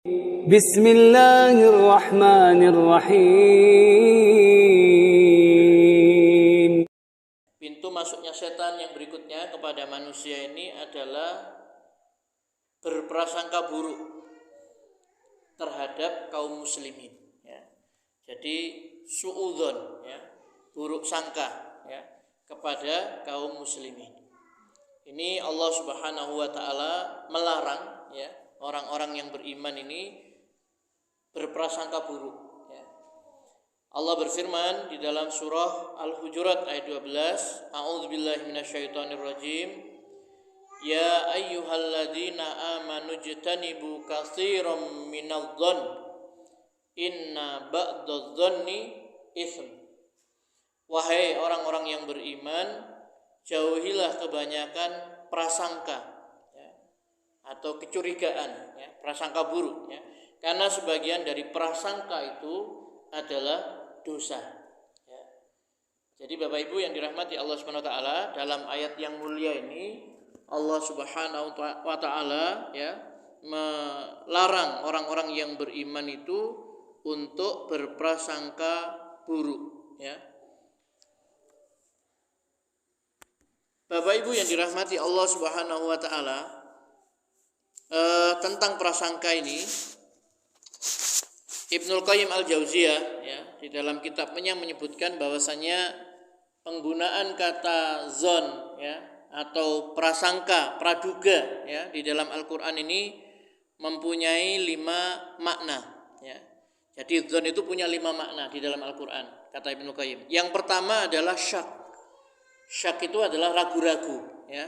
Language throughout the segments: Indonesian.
Bismillahirrahmanirrahim. Pintu masuknya setan yang berikutnya kepada manusia ini adalah berprasangka buruk terhadap kaum muslimin, ya. Jadi suudzon, ya, buruk sangka, ya, kepada kaum muslimin. Ini Allah Subhanahu wa taala melarang, ya, orang-orang yang beriman ini berprasangka buruk, ya. Allah berfirman di dalam surah Al-Hujurat ayat 12, A'udzubillahi minasyaitonirrajim. Ya ayyuhalladzina amanu jtanibu katsiran minadh-dhonn inna ba'dadh-dhonni itsm. Wahai orang-orang yang beriman, jauhilah kebanyakan prasangka, ya, atau kecurigaan, ya, prasangka buruk, ya. Karena sebagian dari prasangka itu adalah dosa, ya. Jadi Bapak Ibu yang dirahmati Allah Subhanahu wa taala, dalam ayat yang mulia ini Allah Subhanahu wa taala, ya, melarang orang-orang yang beriman itu untuk berprasangka buruk, ya. Bapak Ibu yang dirahmati Allah Subhanahu wa taala, tentang prasangka ini Ibnul Qayyim Al-Jauziyah, ya, di dalam kitabnya menyebutkan bahwasanya penggunaan kata zon, ya, atau prasangka, praduga, ya, di dalam Al-Qur'an ini mempunyai 5 makna, ya. Jadi zon itu punya 5 makna di dalam Al-Qur'an, kata Ibnu Qayyim. Yang pertama adalah syak. Syak itu adalah ragu-ragu, ya.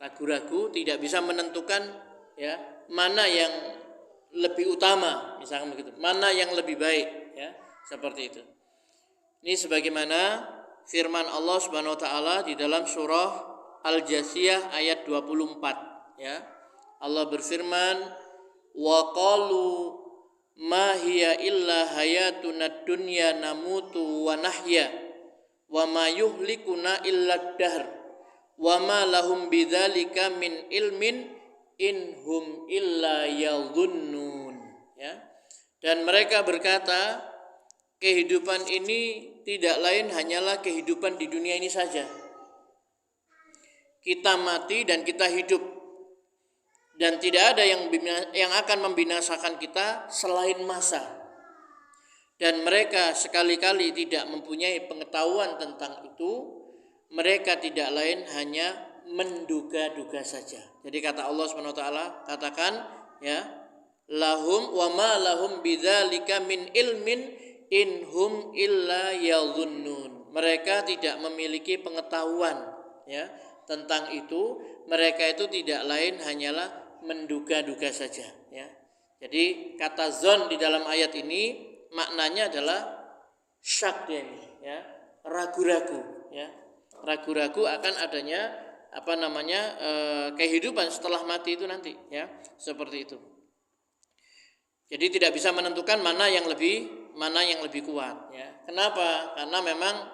Ragu-ragu, tidak bisa menentukan, ya, mana yang lebih utama, misalkan begitu, mana yang lebih baik, ya, seperti itu. Ini sebagaimana firman Allah Subhanahu wa taala di dalam surah Al-Jasiyah ayat 24, ya. Allah berfirman, wa qalu ma hiya illa hayatuna dunya namutu wa nahya wa ma yuhlikuna illa dahr wa ma lahum bidzalika min ilmin inhum illa yadhunnun, ya. Dan mereka berkata, kehidupan ini tidak lain hanyalah kehidupan di dunia ini saja. Kita mati dan kita hidup, dan tidak ada yang akan membinasakan kita selain masa. Dan mereka sekali-kali tidak mempunyai pengetahuan tentang itu. Mereka tidak lain hanya menduga-duga saja. Jadi kata Allah Subhanahu wa taala, katakan, ya, lahum wa ma lahum bidzalika min ilmin inhum illa yadhunnun. Mereka tidak memiliki pengetahuan, ya, tentang itu. Mereka itu tidak lain hanyalah menduga-duga saja, ya. Jadi kata zon di dalam ayat ini maknanya adalah syak, ya, ragu-ragu, ya. Ragu-ragu akan adanya kehidupan setelah mati itu nanti, ya, seperti itu. Jadi tidak bisa menentukan mana yang lebih kuat, ya. Kenapa? Karena memang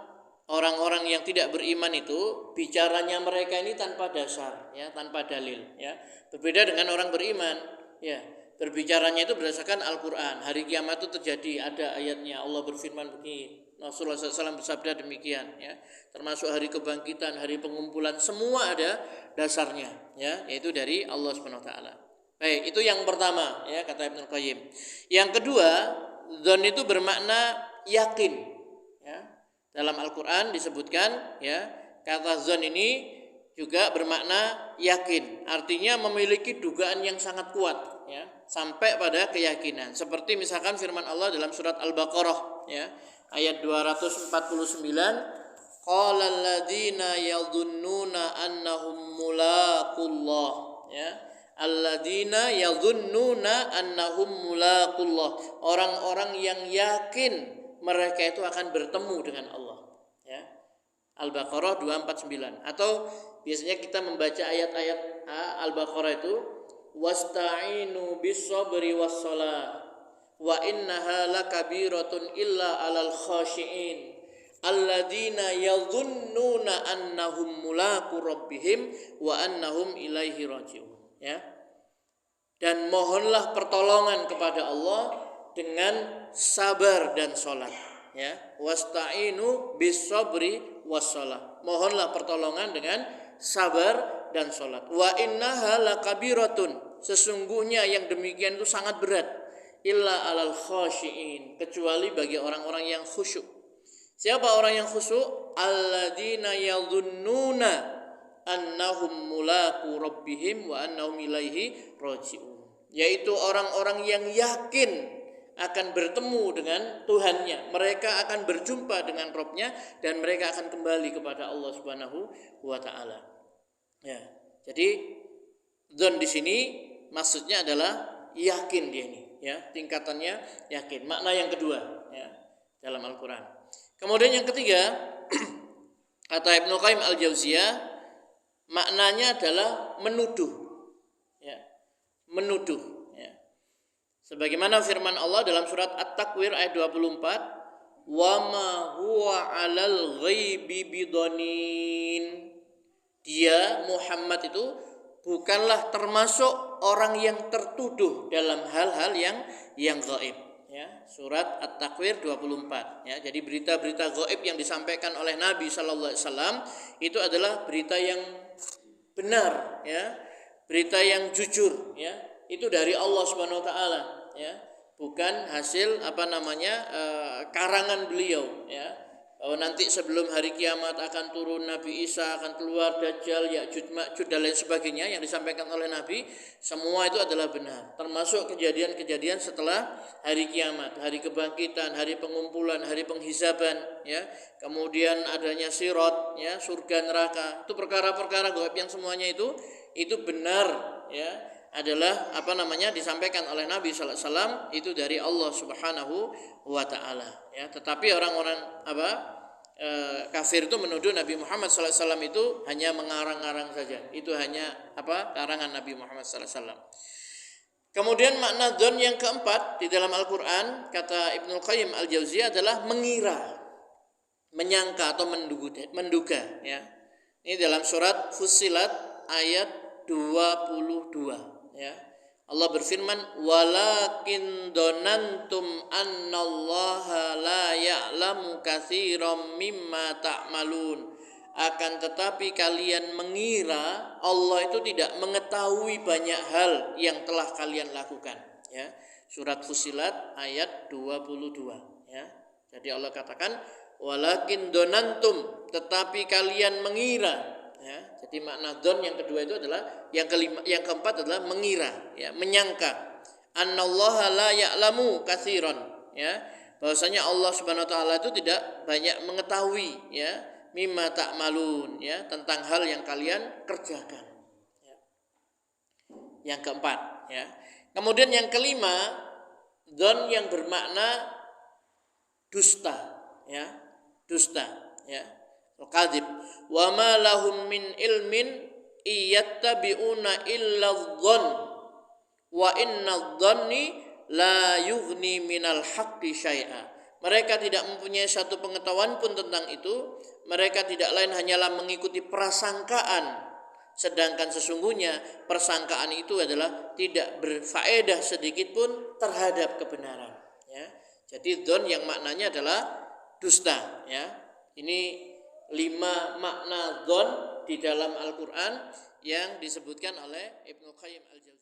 orang-orang yang tidak beriman itu bicaranya mereka ini tanpa dasar, ya, tanpa dalil, ya. Berbeda dengan orang beriman, ya. Berbicaranya itu berdasarkan Al-Qur'an. Hari kiamat itu terjadi, ada ayatnya. Allah berfirman begini, Rasulullah SAW bersabda demikian, ya. Termasuk hari kebangkitan, hari pengumpulan, semua ada dasarnya, ya, yaitu dari Allah Subhanahu wa taala. Baik, itu yang pertama, ya, kata Ibnu Qayyim. Yang kedua, dzon itu bermakna yakin, ya. Dalam Al-Qur'an disebutkan, ya, kata dzon ini juga bermakna yakin. Artinya memiliki dugaan yang sangat kuat, ya, sampai pada keyakinan. Seperti misalkan firman Allah dalam surat Al-Baqarah, ya, ayat 249, qala alladziina yadhunnuna annahum mulaqullah, ya. Alladzina yadhunnuna annahum mulaqullah, orang-orang yang yakin mereka itu akan bertemu dengan Allah, ya. Al-Baqarah 249. Atau biasanya kita membaca ayat-ayat Al-Baqarah itu, wasta'inu bis-sabri was-shalah wa innaha lakabiratun illa 'alal khashiin alladzina yadhunnuna annahum mulaqu rabbihim wa annahum ilaihi raji'un, ya. dan mohonlah pertolongan kepada Allah dengan sabar dan sholat. Ya, wasta'inu bis-sabri was-shalah. Mohonlah pertolongan dengan sabar dan sholat. Wa innaha lakabiratun. Sesungguhnya yang demikian itu sangat berat. Illa alal khashiin. Kecuali bagi orang-orang yang khusyuk. Siapa orang yang khusyuk? Alladzina yadhunnuna annahum mulaqu rabbihim wa annahum ilaihi raji'un. Yaitu orang-orang yang yakin akan bertemu dengan Tuhannya, mereka akan berjumpa dengan Rabb-nya dan mereka akan kembali kepada Allah Subhanahu wa taala. Ya. Jadi dzon di sini maksudnya adalah yakin dia ini, ya, tingkatannya yakin. Makna yang kedua, ya, dalam Al-Qur'an. Kemudian yang ketiga, kata Ibnu Qayyim Al-Jauziyah, maknanya adalah menuduh. Ya. Menuduh. Sebagaimana firman Allah dalam surat At-Takwir ayat 24, "Wa ma huwa 'alal ghaibi bidanin." Dia Muhammad itu bukanlah termasuk orang yang tertuduh dalam hal-hal yang gaib. Ya, surat At-Takwir 24. Ya, jadi berita-berita gaib yang disampaikan oleh Nabi sallallahu alaihi wasallam itu adalah berita yang benar, ya. Berita yang jujur, ya. Itu dari Allah Subhanahu wa taala, ya, bukan hasil karangan beliau, ya, bahwa nanti sebelum hari kiamat akan turun Nabi Isa, akan keluar Dajjal, Ya'juj Ma'juj dan lain sebagainya yang disampaikan oleh Nabi, semua itu adalah benar, termasuk kejadian-kejadian setelah hari kiamat, hari kebangkitan, hari pengumpulan, hari penghisaban, ya, kemudian adanya sirat, ya, surga neraka, itu perkara-perkara gaib yang semuanya itu benar, ya, adalah disampaikan oleh Nabi sallallahu alaihi wasallam, itu dari Allah Subhanahu wa taala, ya. Tetapi orang-orang kafir itu menuduh Nabi Muhammad sallallahu alaihi wasallam itu hanya mengarang-arang saja. Itu hanya karangan Nabi Muhammad sallallahu alaihi wasallam. Kemudian makna dzon yang keempat di dalam Al-Qur'an, kata Ibnu Qayyim Al-Jauziyah, adalah mengira, menyangka atau menduga, ya. Ini dalam surat Fussilat ayat 22. Ya, Allah berfirman, walakin donantum annallaha la ya'lamu katsiran mimma ta'malun. Akan tetapi kalian mengira Allah itu tidak mengetahui banyak hal yang telah kalian lakukan. Ya, surat Fussilat ayat 22. Ya, jadi Allah katakan walakin donantum, tetapi kalian mengira. Ya, jadi makna dzon yang kedua itu adalah yang keempat adalah mengira, ya, menyangka. Annallaha la ya'lamu katsiran, ya, bahwasanya Allah Subhanahu wa taala itu tidak banyak mengetahui, ya, mimma ta'malun, ya, tentang hal yang kalian kerjakan. Ya. Yang keempat, ya. Kemudian yang kelima, dzon yang bermakna dusta, ya, dusta, ya. Al-kadhib, wa ma lahum min ilmin iyattabi'una illa adh-dhann wa inna adh-dhanni la yughni minal haqqi syai'a. Mereka tidak mempunyai satu pengetahuan pun tentang itu. Mereka tidak lain hanyalah mengikuti prasangkaan, sedangkan sesungguhnya persangkaan itu adalah tidak berfaedah sedikit pun terhadap kebenaran, ya. Jadi dzon yang maknanya adalah dusta, ya. Ini 5 makna dzon di dalam Al-Qur'an yang disebutkan oleh Ibnu Qayyim Al-Jauziyah.